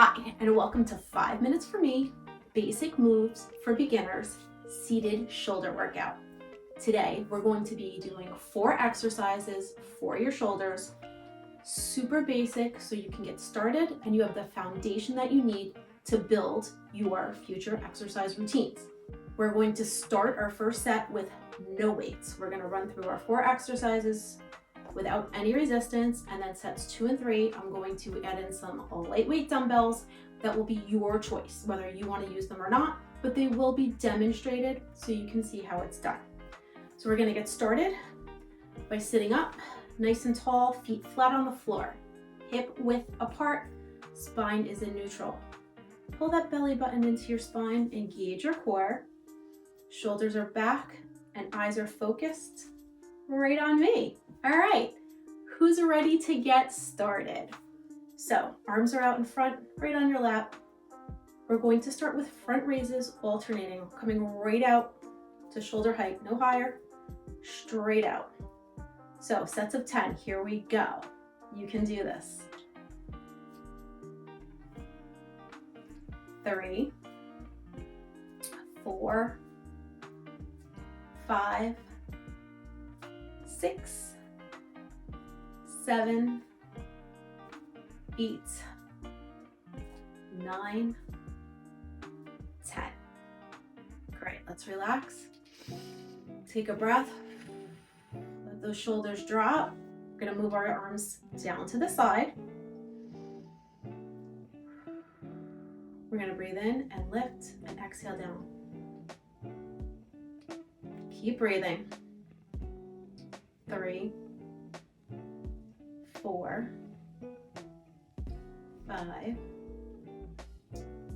Hi, and welcome to 5 Minutes for Me, Basic Moves for Beginners, Seated Shoulder Workout. Today, we're going to be doing 4 exercises for your shoulders, super basic so you can get started and you have the foundation that you need to build your future exercise routines. We're going to start our first set with no weights. We're going to run through our 4 exercises without any resistance, and then sets 2 and 3, I'm going to add in some lightweight dumbbells that will be your choice, whether you want to use them or not, but they will be demonstrated so you can see how it's done. So we're going to get started by sitting up, nice and tall, feet flat on the floor, hip width apart, spine is in neutral. Pull that belly button into your spine, engage your core, shoulders are back, and eyes are focused right on me. All right, who's ready to get started? So arms are out in front, right on your lap. We're going to start with front raises, alternating, coming right out to shoulder height, no higher, straight out. So sets of 10, here we go. You can do this. 3, 4, 5, 6, 7, 8, 9, 10. Great, let's relax. Take a breath. Let those shoulders drop. We're gonna move our arms down to the side. We're gonna breathe in and lift and exhale down. Keep breathing. 3, 4, 5,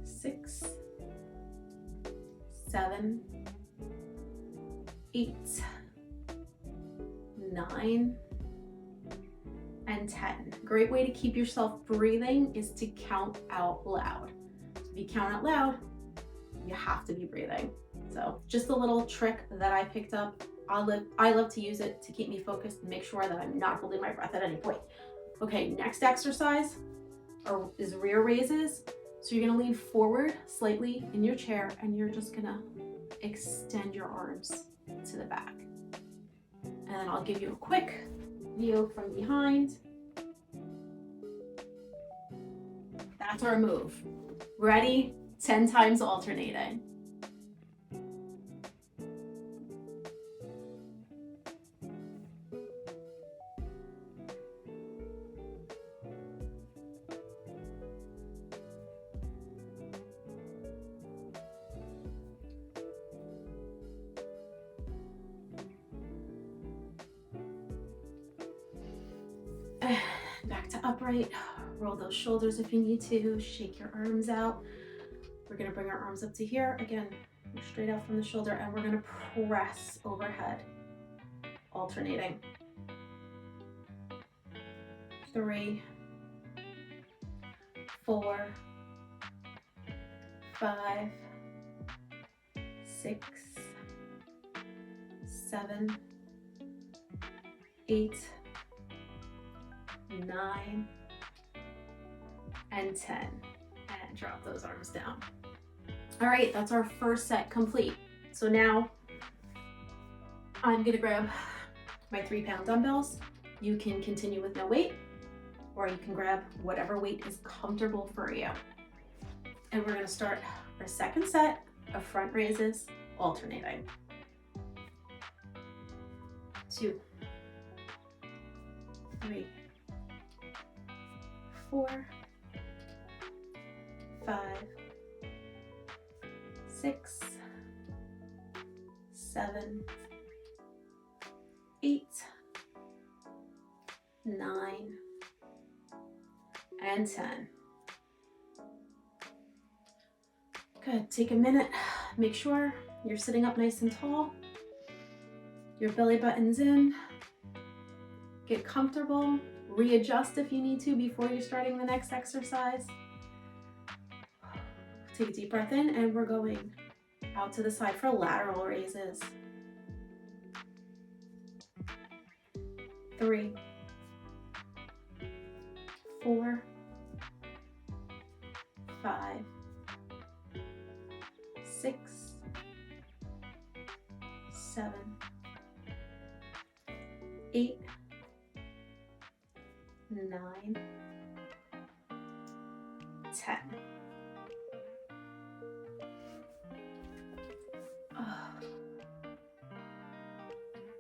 6, 7, 8, 9, and 10. Great way to keep yourself breathing is to count out loud. If you count out loud, you have to be breathing. So just a little trick that I picked up. I love to use it to keep me focused and make sure that I'm not holding my breath at any point. Okay, next exercise is rear raises. So you're gonna lean forward slightly in your chair and you're just gonna extend your arms to the back. And then I'll give you a quick view from behind. That's our move. Ready? 10 times alternating. Back to upright. Roll those shoulders if you need to. Shake your arms out. We're gonna bring our arms up to here. Again, straight out from the shoulder, and we're gonna press overhead, alternating. 3, 4, 5, 6, 7, 8, 9, and 10. And drop those arms down. All right, that's our first set complete. So now I'm gonna grab my 3-pound dumbbells. You can continue with no weight, or you can grab whatever weight is comfortable for you. And we're gonna start our second set of front raises, alternating. 2, 3, 4, 5, 6, 7, 8, 9, and 10. Good, take a minute, make sure you're sitting up nice and tall, your belly button's in, get comfortable, readjust if you need to before you're starting the next exercise. Take a deep breath in, and we're going out to the side for lateral raises. 3, 4, 5, 6, 7, 8, 9, 10.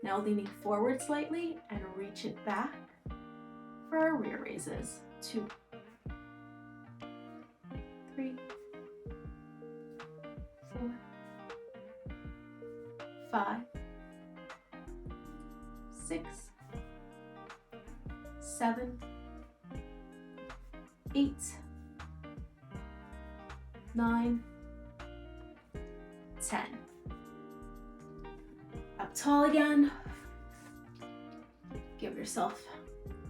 Now leaning forward slightly and reach it back for our rear raises. 2, 3, 4, 5, 6, 7, 8, 9, 10. Up tall again. Give yourself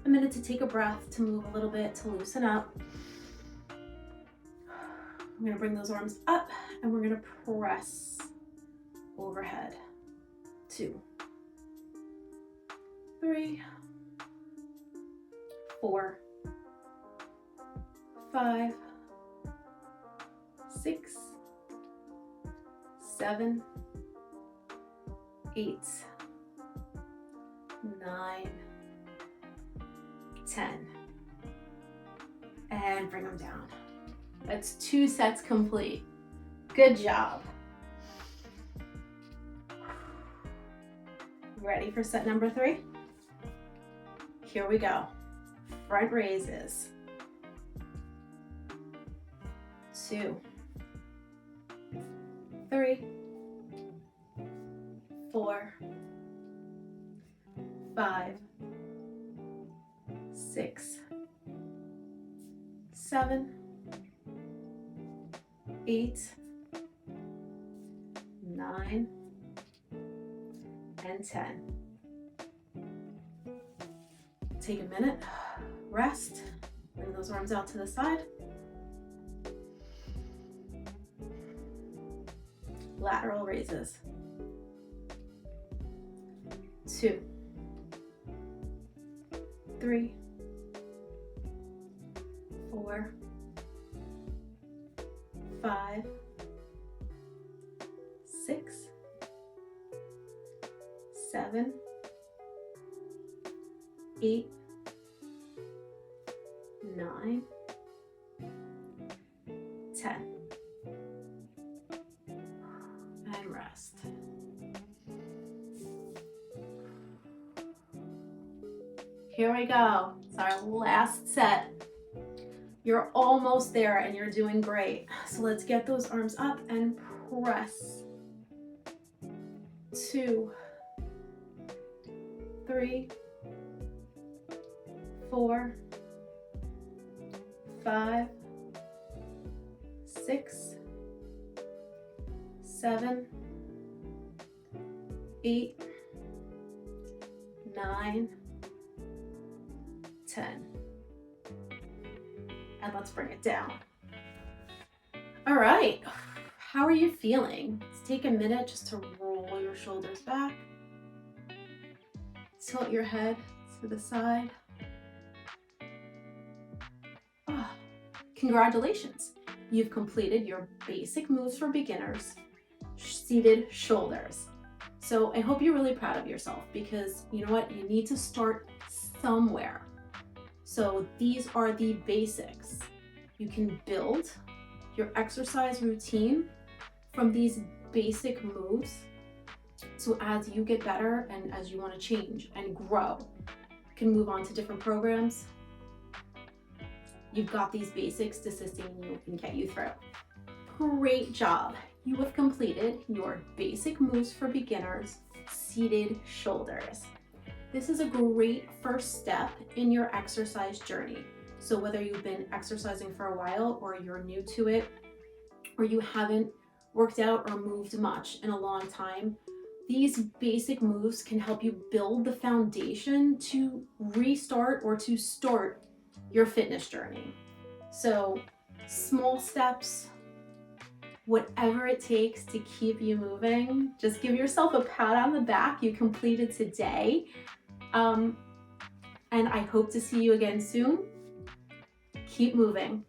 a minute to take a breath, to move a little bit, to loosen up. I'm gonna bring those arms up and we're gonna press overhead. 2, 3, 4, 5, 6, 7, 8, 9, 10. And bring them down. That's 2 sets complete. Good job. Ready for set number 3? Here we go. Front raises. 2, 3, 4, 5, 6, 7, 8, 9, and 10. Take a minute, rest, bring those arms out to the side. Lateral raises. 2, 3, 4, 5, 6, 7, 8, 9, 10. And rest. Here we go. It's our last set. You're almost there and you're doing great. So let's get those arms up and press. 2, 3, 4, 5, 6, 7, 8, 9, 10. And let's bring it down. All right, how are you feeling? Let's take a minute just to roll your shoulders back. Tilt your head to the side. Oh, congratulations. You've completed your basic moves for beginners, seated shoulders. So I hope you're really proud of yourself because you know what? You need to start somewhere. So these are the basics. You can build your exercise routine from these basic moves. So as you get better and as you want to change and grow, you can move on to different programs. You've got these basics to sustain you and get you through. Great job. You have completed your basic moves for beginners, seated shoulders. This is a great first step in your exercise journey. So whether you've been exercising for a while or you're new to it, or you haven't worked out or moved much in a long time, these basic moves can help you build the foundation to restart or to start your fitness journey. So small steps, whatever it takes to keep you moving. Just give yourself a pat on the back. You completed today. And I hope to see you again soon. Keep moving.